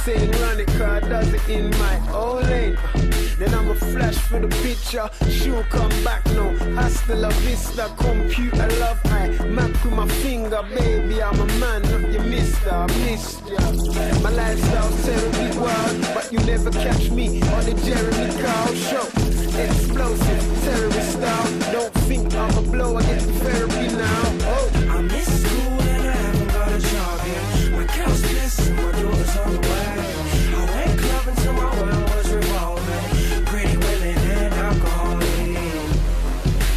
saying run it, car does it in my own lane. Then I'ma flash for the picture, she'll come back now. Hasta la vista, computer love, I map with my finger, baby, I'm a man, not your mister, I missed ya. My lifestyle's terribly wild, but you never catch me on the Jeremy Kyle show. Explosive, terrorist style, don't think I'm a blow, I get therapy now. Oh, I miss school and I haven't got a job yet. My girl's pissed and my daughter's on the way. I went clubbing till my world was revolving. Pretty women and alcohol.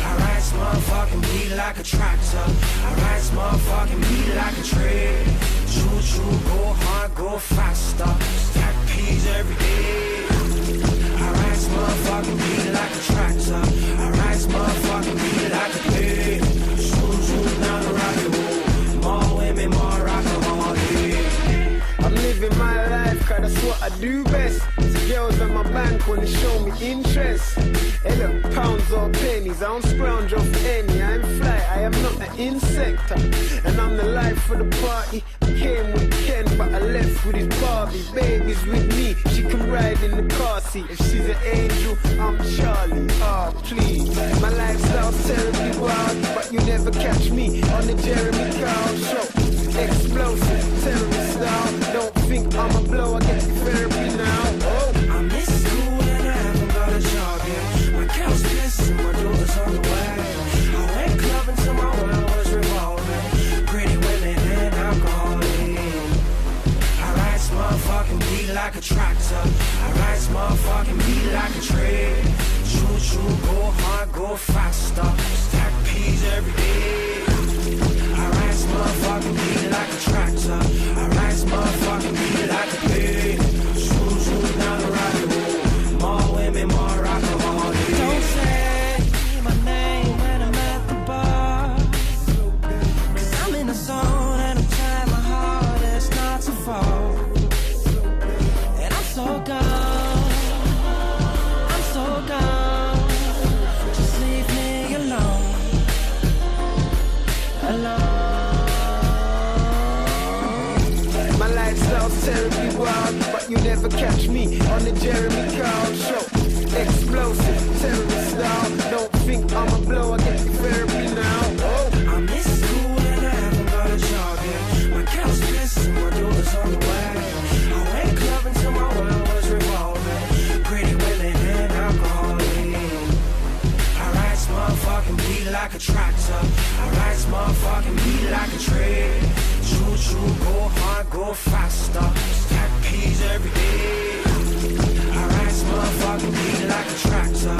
I ride this motherfucking beat like a tractor. I ride this motherfucking beat like a train. Choo choo, go hard, go faster. Stack peas every day. I ride this motherfucking beat like a tractor. I ride this motherfucking beat like a plane. Choo choo down the rocket road. More women, more alcohol. I'm living my life, cause that's what I do best. See girls on my bank when they show me interest. Hey look, pounds or pennies, I don't scrounge off any. I'm fly, I am not an insect. And I'm the life for the party. I came with Ken, but I left with his Barbie. Baby's with me, she can ride in the car seat. If she's an angel, I'm Charlie, oh please. My lifestyle's terribly wild, but you never catch me on the Jeremy Kyle show. Explosive, terrorist style, don't think I'm a blow, I get therapy now. Oh, I miss school and I haven't got a job yet. My girl's pissed and my daughter's on the way. I went clubbing till my world was revolving. Pretty women and alcohol. I ride this motherfucking beat like a tractor. I ride this motherfucking beat like a train. Choo choo, go hard, go faster. Stack peas every day. I ride this motherfucking beat like a tractor. I ride this motherfucking beat like a plane. Choo choo down the rocket road. More women, more alcohol. Don't say my name when I'm at the bar, 'cause I'm in the zone and I'm trying my hardest not to fall. And I'm so gone, I'm so gone. Just leave me alone, alone. my lifestyle's terribly wild, but you never catch me on the Jeremy Kyle show. Explosive, terrorist style, don't think I'm a blow, I get therapy now. Oh, I miss school and I haven't got a job yet. My girl's pissed and my daughter's on the way. I went clubbing till my world was revolving. Pretty women and alcohol. I ride this motherfucking beat like a tractor. I ride this motherfucking beat like a train. Choo choo, go hard, go faster. Stack peas every day. I ride this motherfucking beat like a tractor.